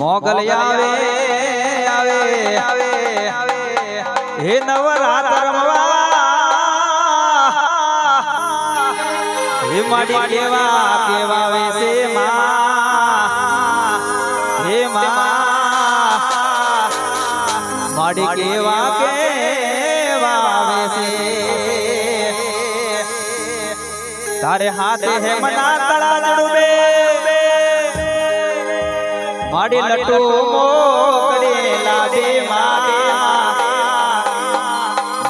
મોગલ આવે આવે આવે હે નવરાત્ર હે માડી કેવા કેવા વેસે માં હે માં માડી કેવા કેવા વેસે તારે હાથે હે મના તળા જડુબે માડી લટુ મોકડે લાદે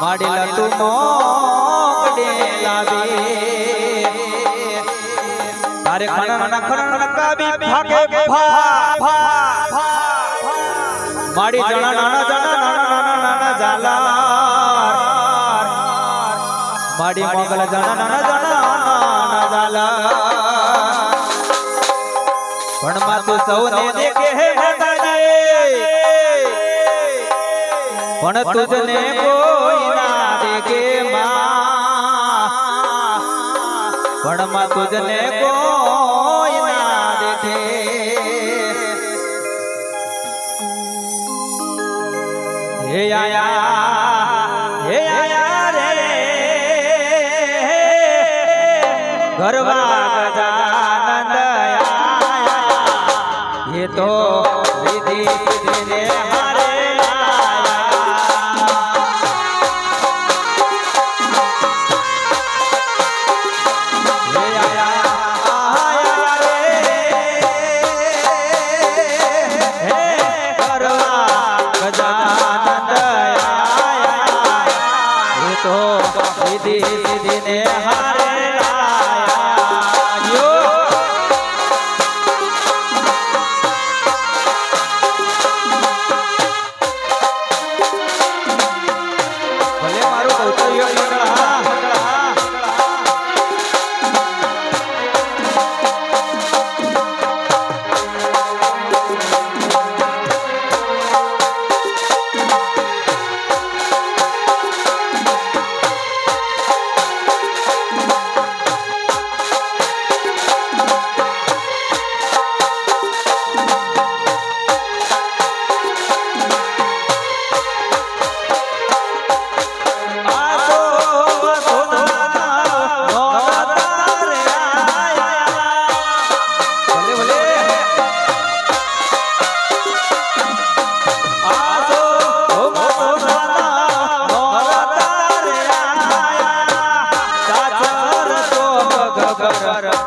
માડી લટુ મોકડે લાદે તારે ખણ ખણ કાબી ભાગે ભા માડી જણા નાના ઝાલા માડી મોગલ જણા નાના ઝાલા પણ માં તું સૌને દેખે હે તાજે પણ તુજને કોઈ ના દેખે માં પણ માં તુજને કોઈ ના દેખે હે આયા રે ગરબા ગજાનંદ ये तो विधि ने हारे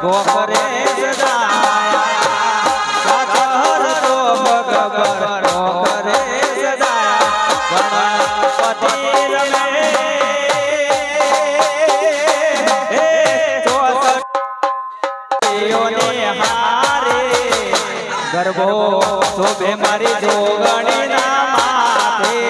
गोखरे सजाया सागर तो भगवर गोखरे सजाया गणपति रमे ने हारे गरबो शोभे मारी जोगणी ना माथे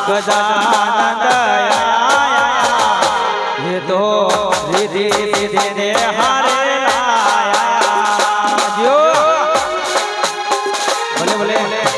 गजानंद ये तो रिधि सिद्धि ने हारे लाया जो बोले बोले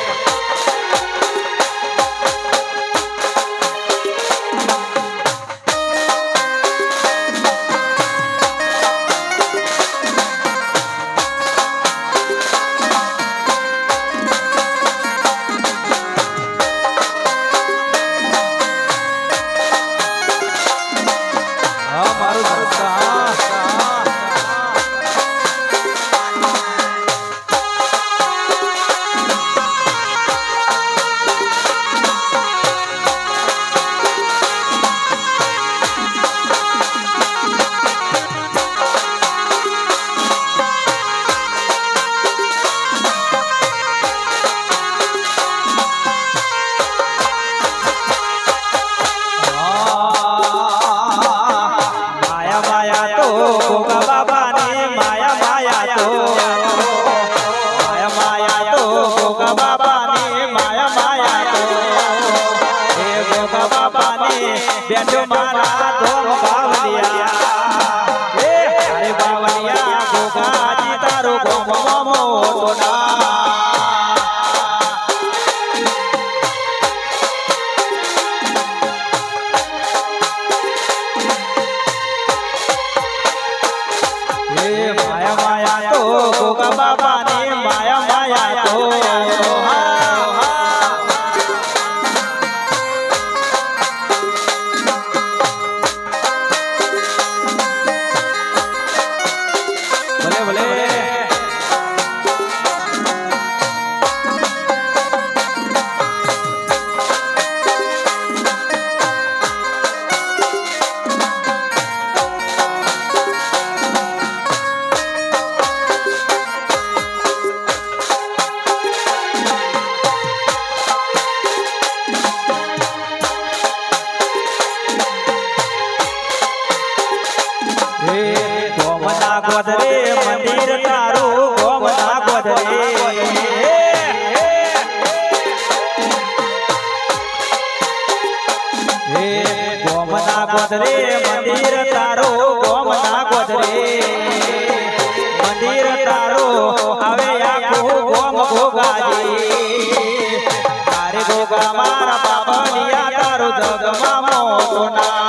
बेटो मारा धोम बावलिया अरे बाबा ગોગા બાબાની માયા માયા તો ગોદરે મંદિર તારું ગોમના ગોદરે ગોમના ગોદરે મંદિર તારું ગોમના ગોદરે મંદિર તારું આવે આખું ગોમ ગોગાજી તારે ગોગા મારા બાબલિયા તારું જગમાં મોટો ના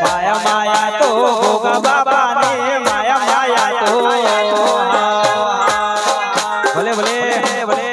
માયા માયા તો ગોગા બાબા ને માયા માયા તો ભલે ભલે ભલે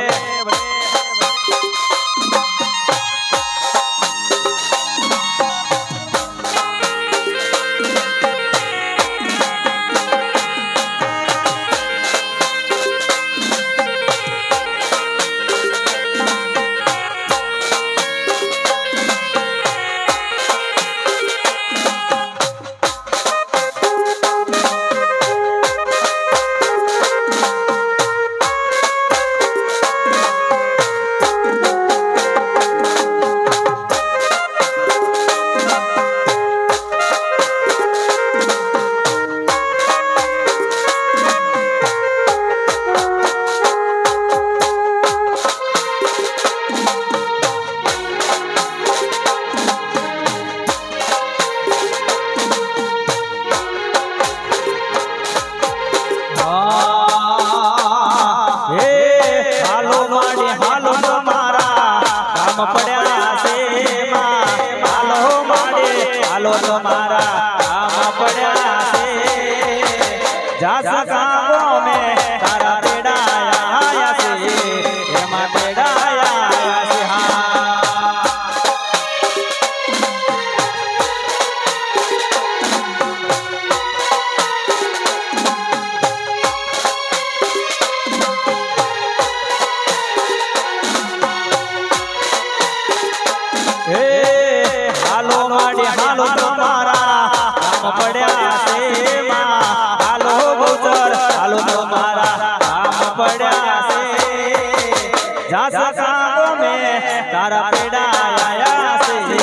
તારા પેડા આયા છે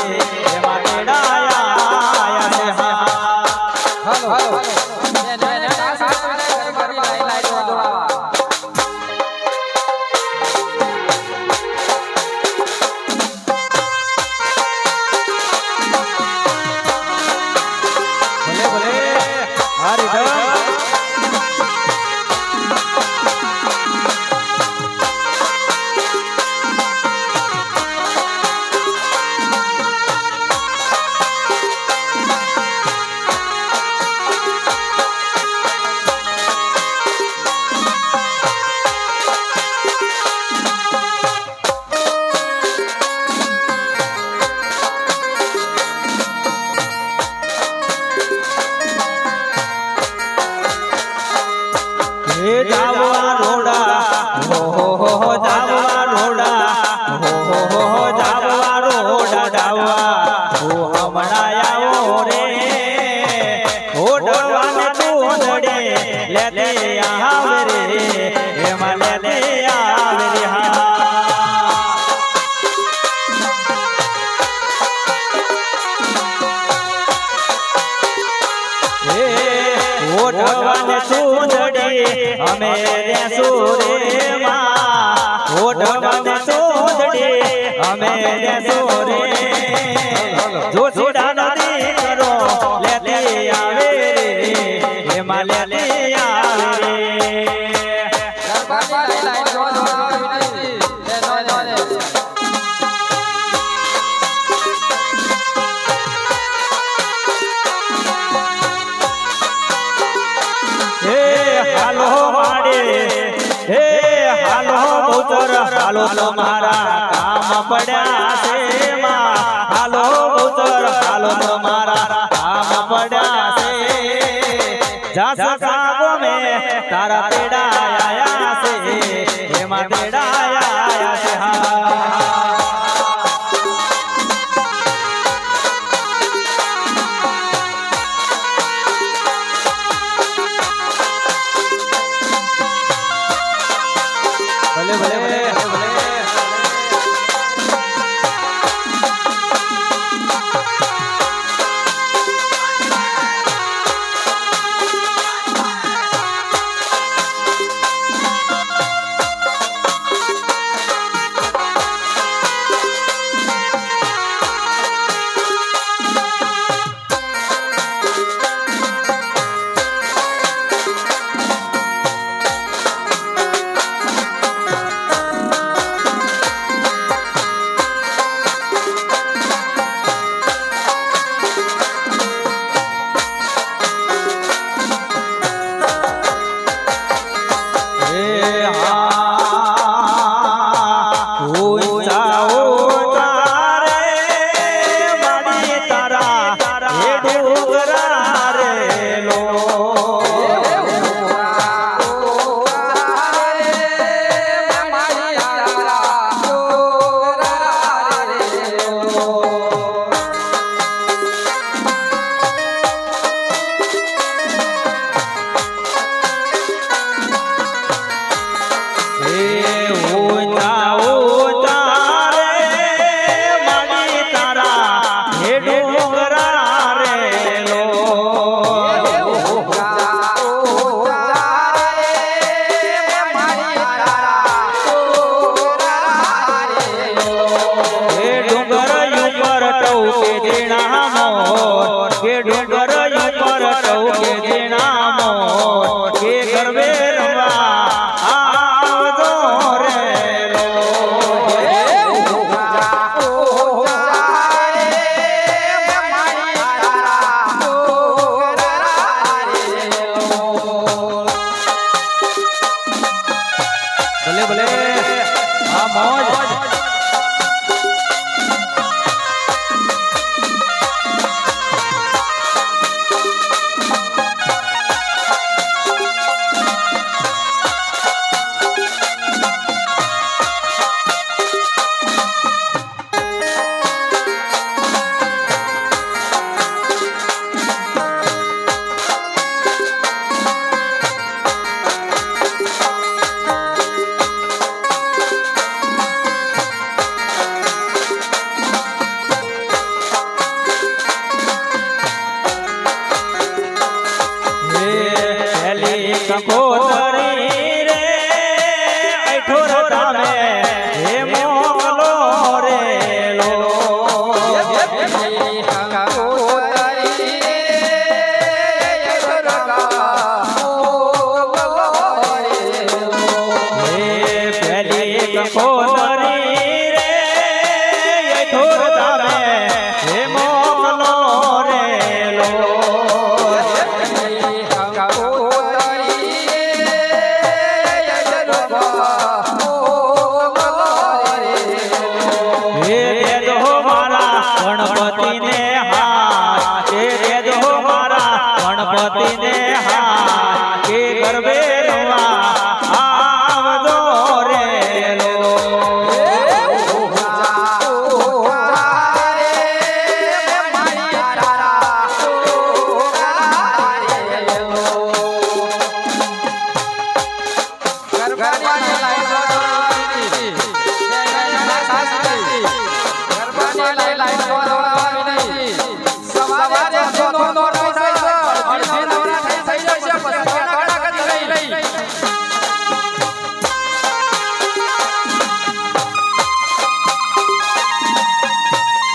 એમાં પેડા આયા છે હાલો હાલો ભલે ભલે હરિધન જાવા રોડા હો જાવા રોડા હો જાવા રોડા જાવા હો હમણાં આવો રે ઓઢવાને ચૂંદડે લેતે આવે રે એમાં લેતે આવે રે હા ઓઢવાને ચૂંદડે અમે રેસુરે માં ઓઢવાને ચૂંદડે અમે રેસુરે જોશીડા નદી કરો લેતે આવે રે એમાં લેતે આવે રે બહુચર હાલો તમારા કામ પડ્યા છે માં હાલો બહુચર હાલો તમારા કામ પડ્યા છે જાસ કાગો મે તારા તેડા આયા છે એમાં તેડા આયા છે હા ભલે ભલે ભલે કંકોતરી રે અઠોર ધામે હે મોગલો રે લો કંકોતરી રે અઠોર ધામે હે મોગલો રે લો ગણપતિને હાથ કે દેજો મારા ગણપતિને હાથ કે ગરબે રવા આવજો રે લો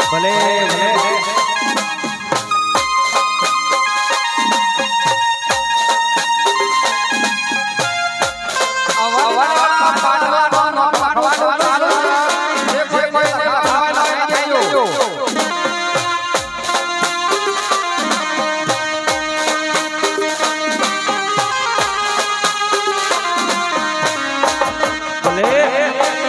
ભલે ભલે ભલે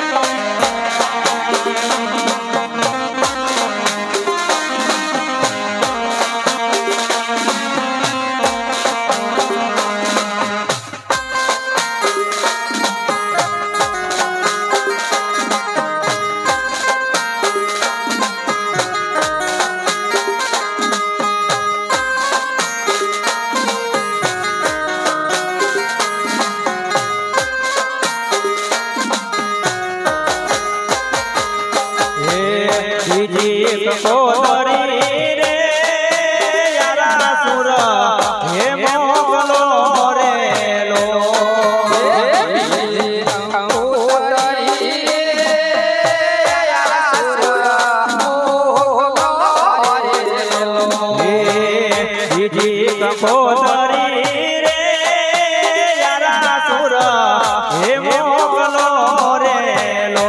કંકોતરી રે યારા સુર હે મોકલો રે લો કંકોતરી રે યારા સુર હે મોકલો રે લો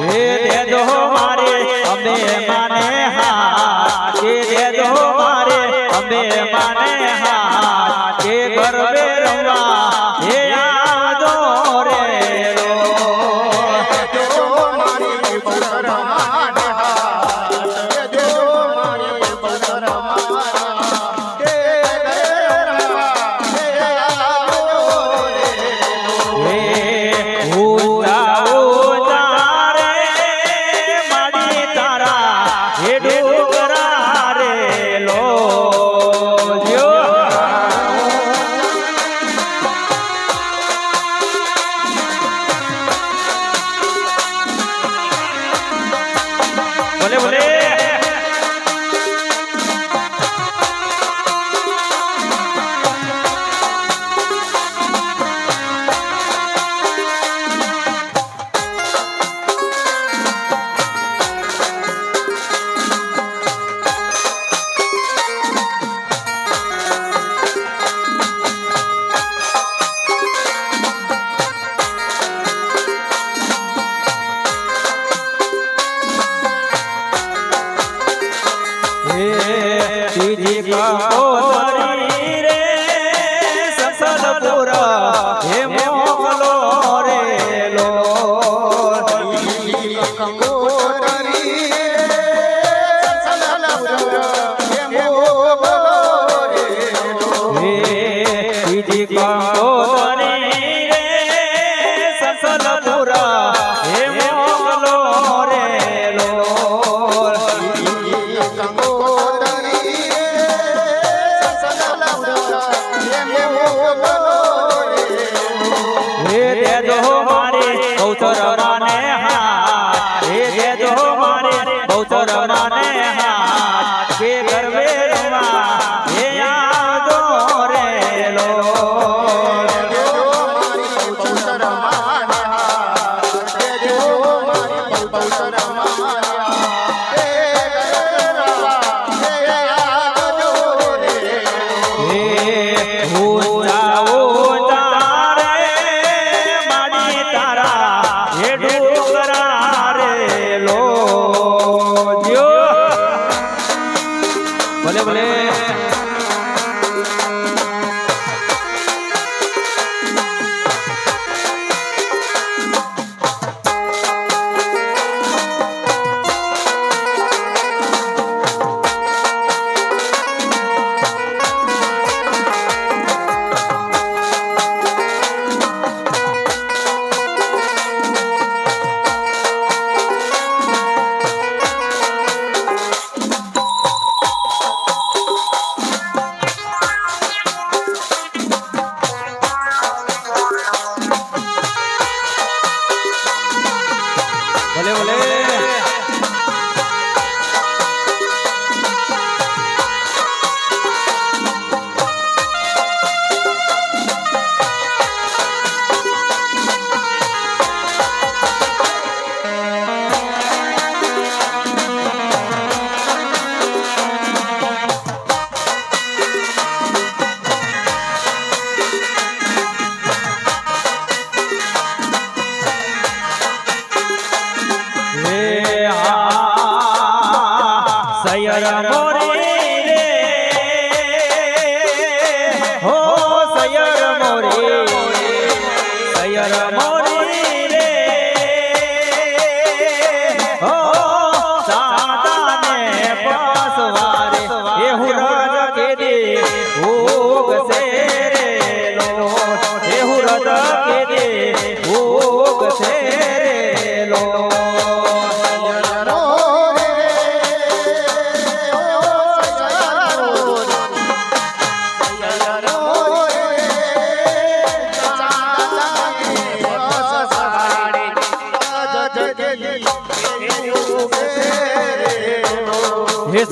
હે દે દો મારે અંબે માને હાથ હે દે દો મારે અંબે માને હાથ કે ગરબે રમવા હે આજો રે લો બોલે બોલે બીજી કંકોતરી રે સસલપુર હે મોકલો રે લો બીજી કંકોતરી રે સસલપુર હે મોકલો રે લો હે દે દો મારે બહુચર માને હાથ હે દે દો મારે બહુચર માને હાથ કે ગરબે રમવા હે આજો રે લો ભલે ભલે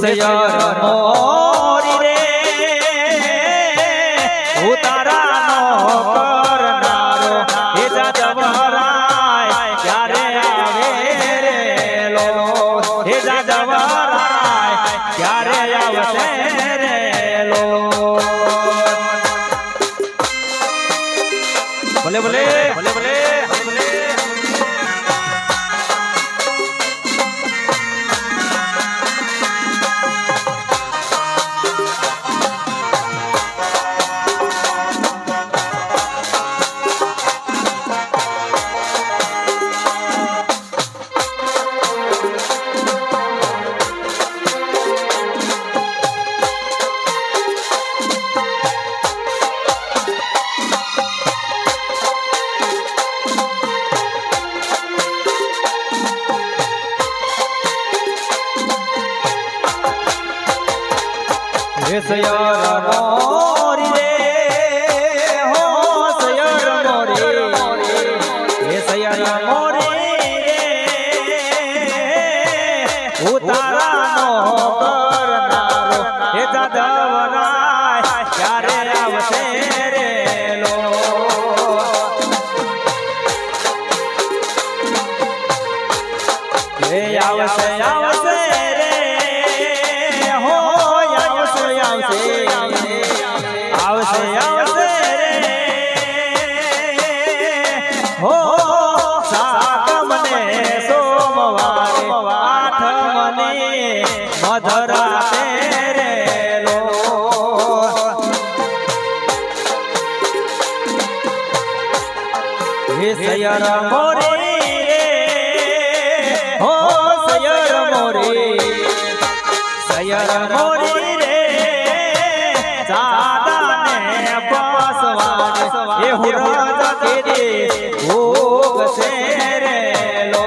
સૈયર મોરી રે ઉતારાનો કરનારો હે જાદવરાય ક્યારે આવે રે લો હે જાદવરાય ક્યારે આવશે રે લો ભલે ભલે ભલે ભલે સૈયર મોરી રે હો સૈયર મોરી હે સૈયર મોરી રે ઉતારાનો કરનારો હે જાદવરાય ક્યારે આવશે રે લો હે આવશે આવશે આવશે આવશે હો સાતમને સોમવારે આઠમને મધરાતે રે લો હે સૈયર મોરી હો સૈયર મોરી સૈયર મોરી રે એ હુરજ કેદે ભોગ સે રે લો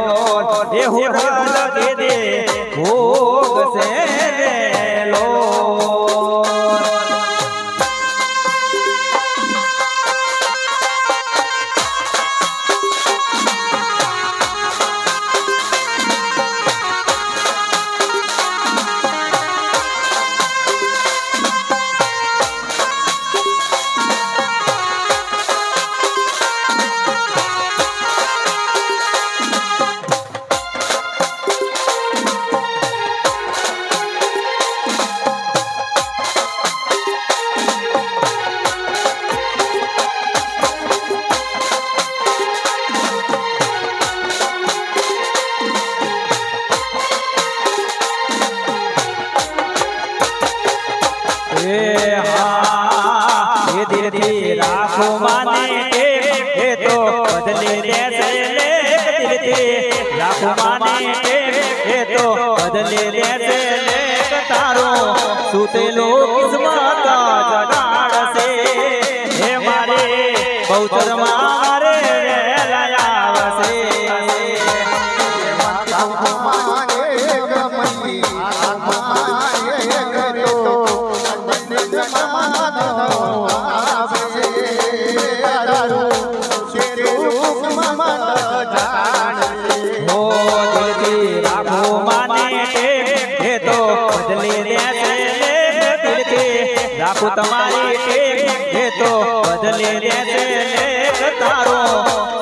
એ હુરજ કેદે ભોગ સે રે લો રાખો માને એ તો બદલે દેશે રાખો માને એ તો બદલે દેશે તારો સુતેલો કિસ્મત જગાડશે હે મારે બહુચર મારે વેલા આવશે રાખું તમારી ટેક એ તો બદલે દેશે તારો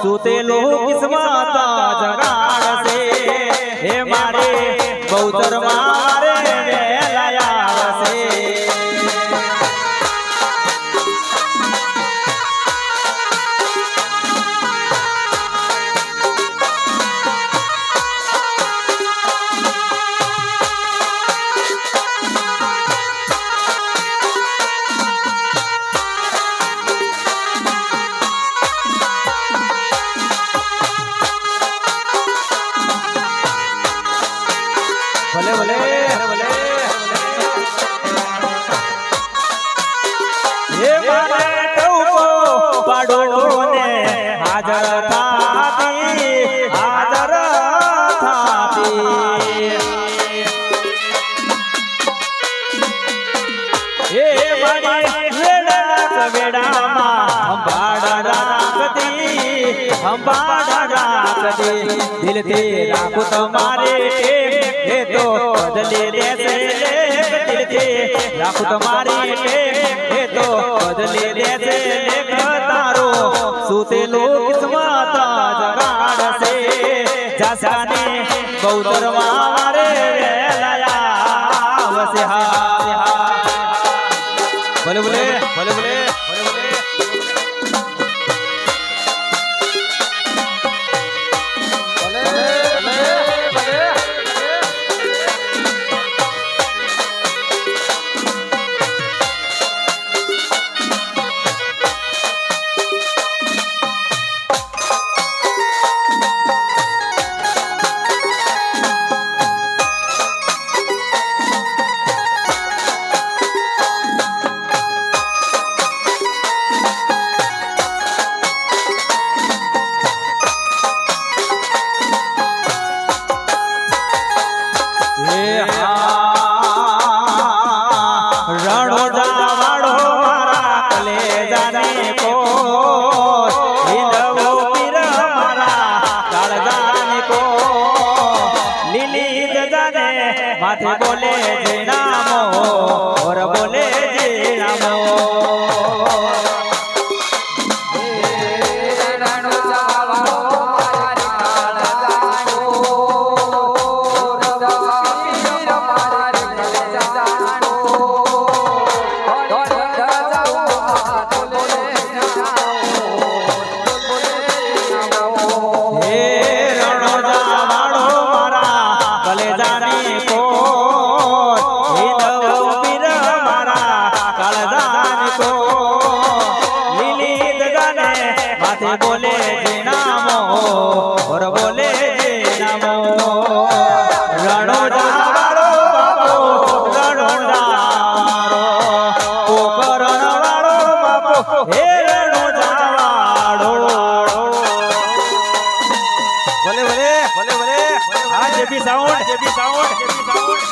સુતેલો કિસ્મત જગાડશે હે મારે બહુચર મારે વેલા આવશે ભલે ભલે ભલે એ મારે ટૌકો પાડો ને હાજર થાતી એ મારી વેડામાં સંભાળ રાખતી દિલથી રાખું તમારે એ તો બદલી દેશે રાખું તમારી એ તો બદલી દેશે લેખ તારો સુતેલું કિસ્મત જગાડશે જાસાને બહુતરમાં મારે વેલાયા આવશે હા ભલે ભલે ભલે ભલે ભલે ભલે माथे बोले जे नामो और बोले जे नामो रणो जावाड़ो मारी काल जानो रवीर मारी जानो और जाऊ हाथ बोले जाओ हे रणो जावाड़ो मारा कले जाने को बोले जे नामो और बोले जे नामो रणो जावाड़ो बापो रणो जावाड़ो पोकरण वाड़ो बापो हे रणो जावाड़ो बोले बोले बोले बोले हां जेबी साउंड जेबी साउंड जेबी साउंड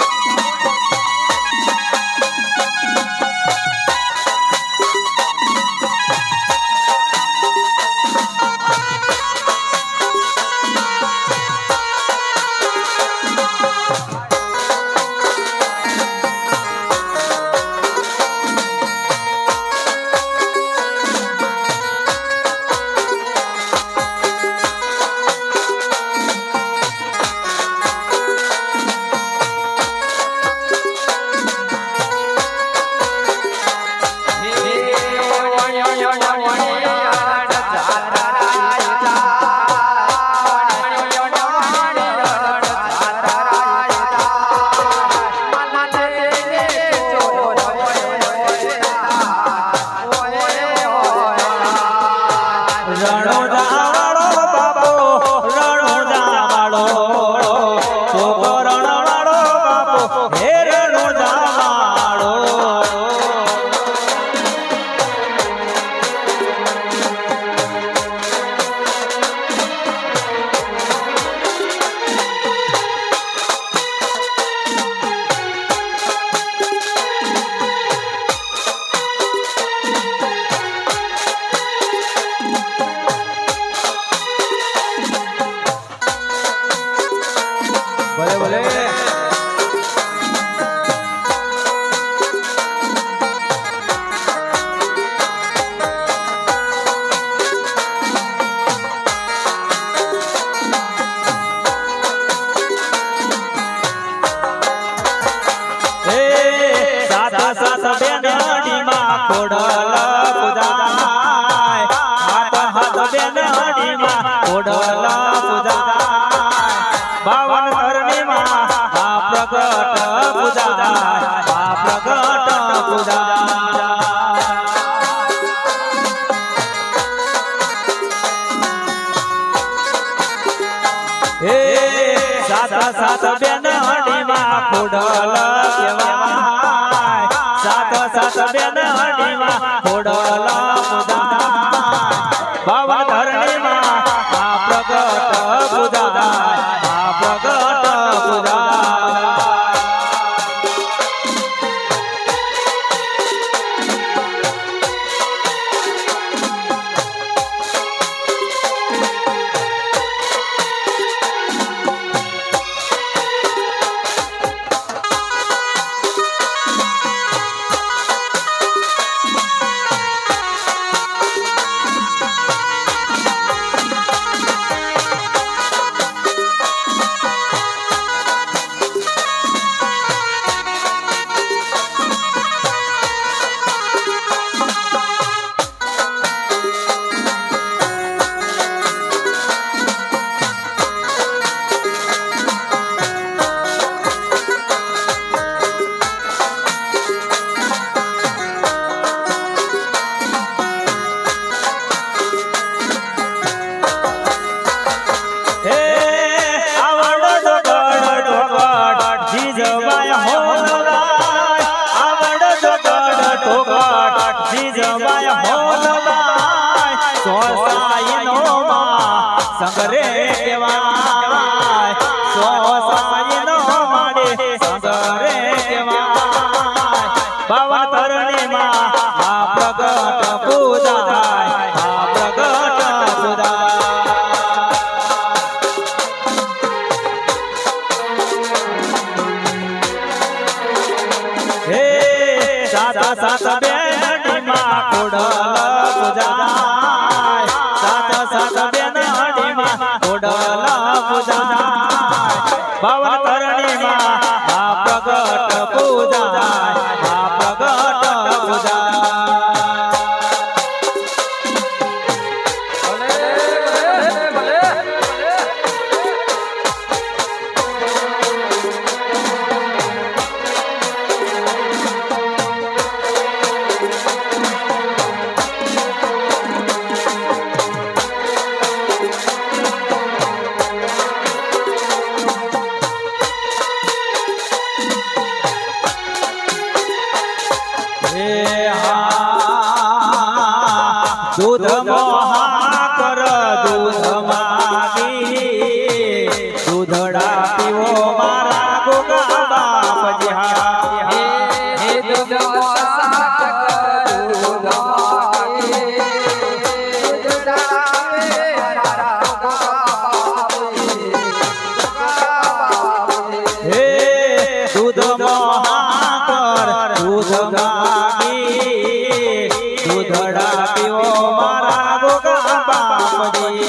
सात बेनहडी में खोडल केवाय सात सात बेनहडी में खोडल बाबा धरणी में आ प्रगट बुधा आ प्रगट बुधा સોસાઈનો માં સંગરે કહેવાય સોસાઈનો માડે સંગરે કહેવાય બાવન તરણીમાં આ પ્રગટ પૂજાય આ પ્રગટ પૂજાય હે સાત સાત બેનડીમાં કોડલ પૂજાય સાત સાત બેનડીમાં કોડલ પૂજાય બાવન તરણીમાં આ પ્રગટ પૂજાય આ પ્રગટ પૂજાય दूध मोहाकर दूध मागी दूधड़ा पीवो मारा गोगा बाप जी हे दूध दूध मागी दूधड़ा मारा हे दूध मोहाकर दूध मागी दूधड़ा पीवो मारा गोगा बापजी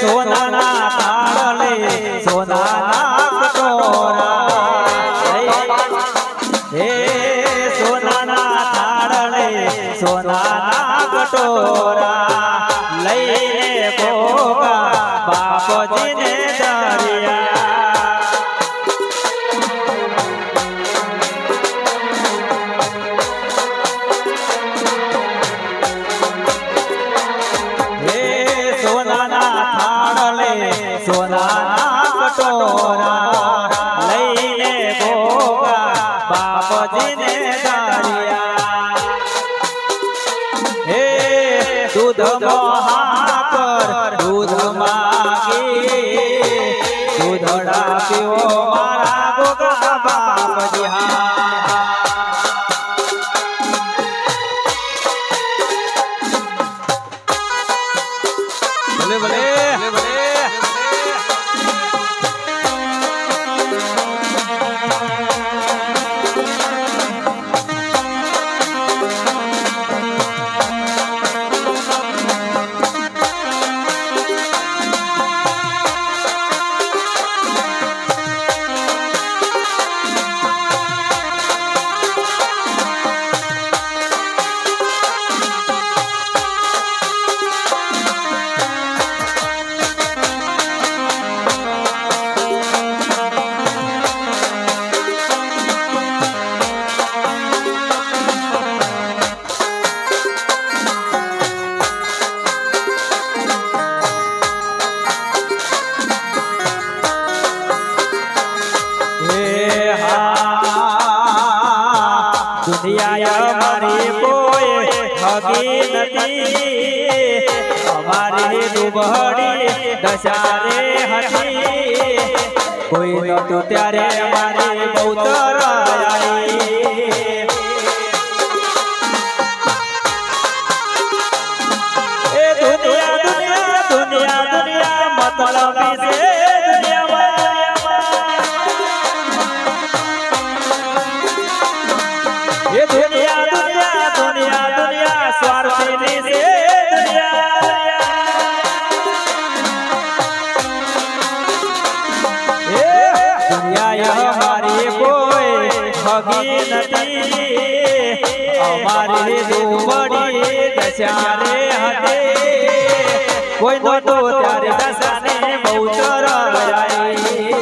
सोनाना थाले सोनाना कटोरा हे सोनाना थाले सोनाना कटोरा लईने गोगा बापजी ने दरिया सोनाना थाड़ले सोनाना कटोरा लईने गोगा बापजी ने दरिया हे दूध मोहाकर दूध मागी दूधड़ा पीवो मारा गोगा बापजी भले भले भले दुनिया हमारी कोई हगी नती हमारी दुबड़ी दशारे हटी कोई न तो त्यारे हमारी बहुत आई ए दुनिया दुनिया दुनिया दुनिया मतलब से दुनिया दुनिया दुनिया दुनिया दुनिया અમારી દુબળી દશા રે હતી કોઈ નહોતો ત્યારે દશાને બહુ ચરાઈ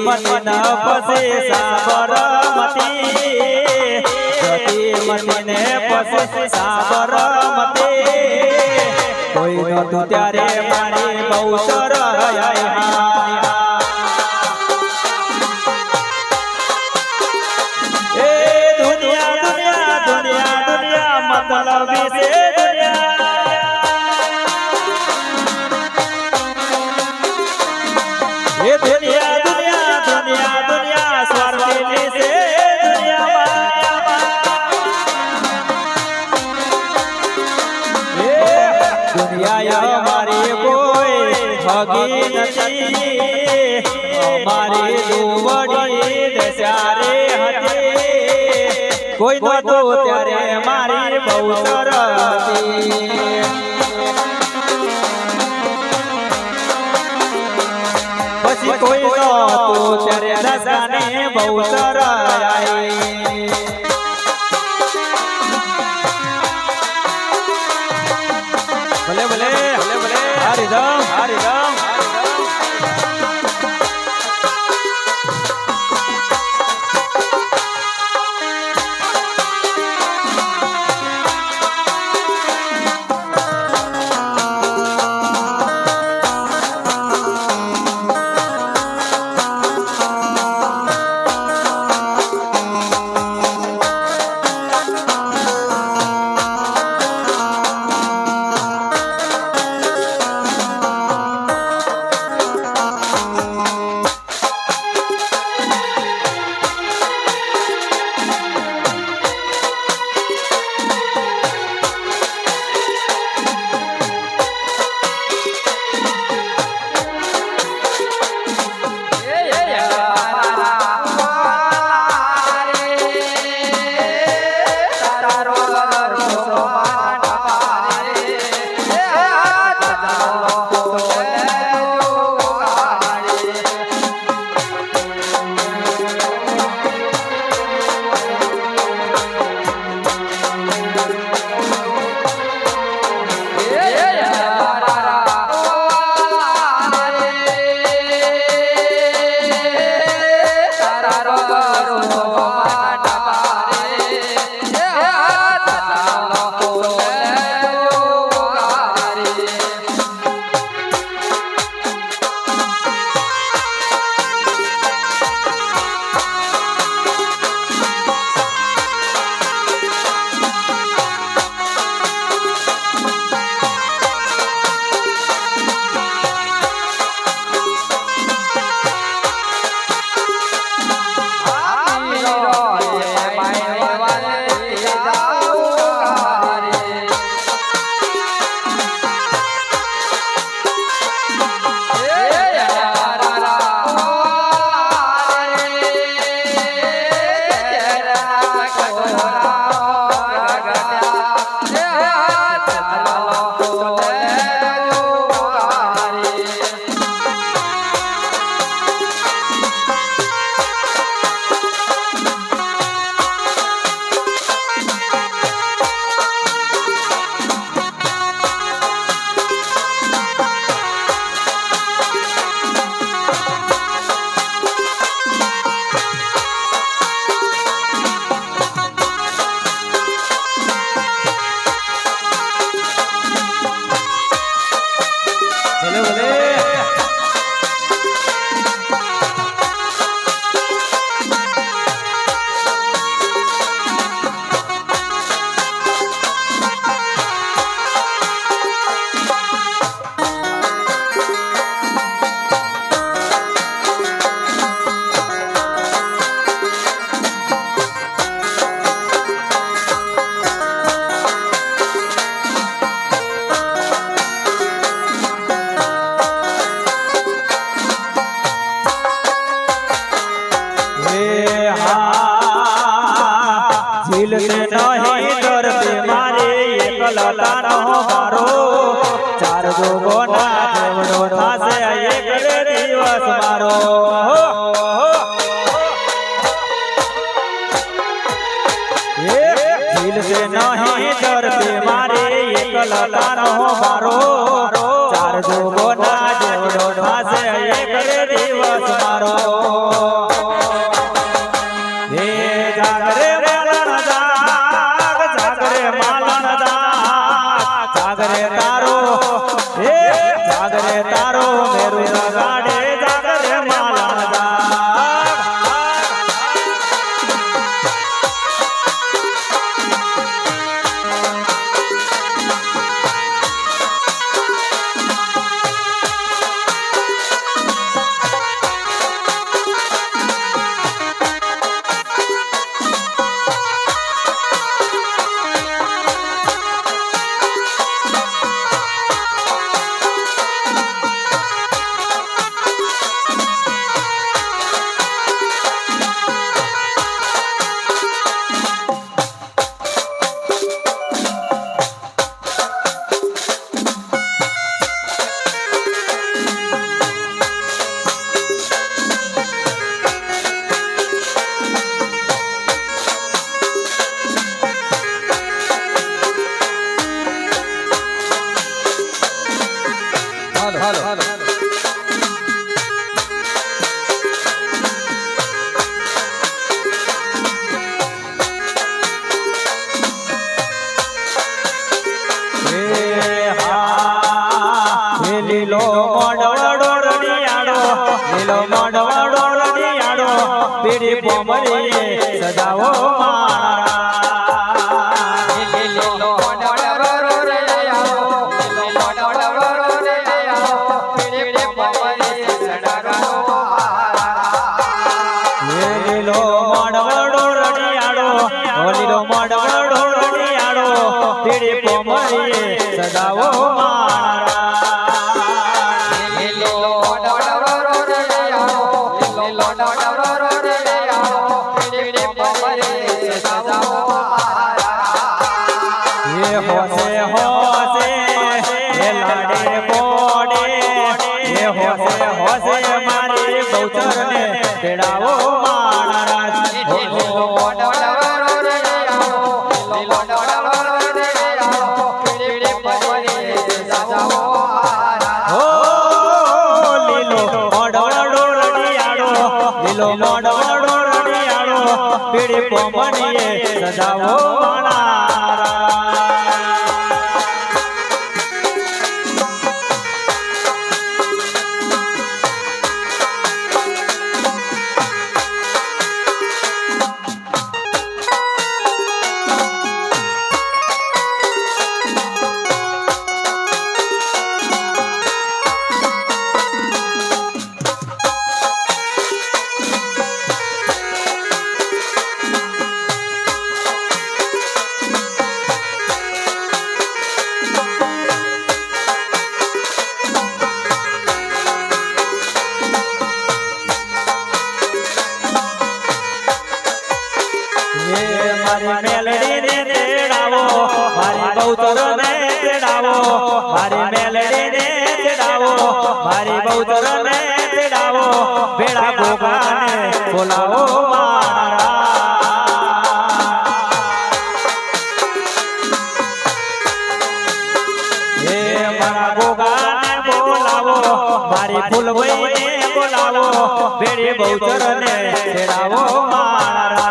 મતી ન પસે સાબરમતી જતી મતી ને પસે સાબરમતી કોઈ નહોતું ત્યારે મારી બહુ ચરાઈ એ દુનિયા દુનિયા દુનિયા દુનિયા મતલબી છે દુનિયા એ દુનિયા દુનિયા મારી કોઈ હગી નથી અમારી દુબળી દશા રે હતી કોઈ નહોતો ત્યારે મારી બહુ સરતી પછી કોઈ નહોતું ત્યારે દશાને બહુ સરાઈ ભલે ભલે ભલે ભલે હરિદમ હરિદમ દિલ સે નહીં ડરતી મારી એકલતાનો મારો ચાર જોગોના દેવડો થાશે એક રે દિવસ મારો દિલ સે નહીં ડરતી મારી એકલતાનો મારો ચાર જોગોના દેવડો થાશે એક રે દિવસ મારો હે જાગરે જાગરે તારો હે જાગરે તારો મેરુ ગાડે જાગરે માલણ લીલો મોડવડો રડિયાડો લીલો મોડવડો રડિયાડો પીડી પોમરીએ સજાવો મારા લીલો મોડવડો રડિયાડો લીલો મોડવડો રડિયાડો પીડી પોમરીએ સજાવો લીલો મોડવડો રડિયાડો લીલો મોડવડો રડિયાડો પીડી પોમરીએ સજાવો હોશે મારી બહુચર ને તેડાવો મારા લીલો મોડવડો રડિયાડો લીલો મોડવડો રડિયાડો પીડી પોમણીએ સજાવો મારી મેલડી ને તેડાવો મારી બહુચર ને તેડાવો મારી મેલડી ને તેડાવો મારી બહુચર ને તેડાવો ભેળા ગોગાને બોલાવો મારા હે મારા ગોગાને બોલાવો મારી ફૂલભાઈ ને બોલાવો ભેળી બહુચર ને તેડાવો મારા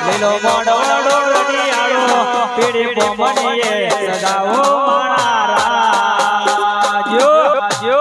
લીલો મોડવડો રડિયાડો પીડી પોમણીએ સજાવો મારા જો જો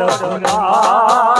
રઘુનાથ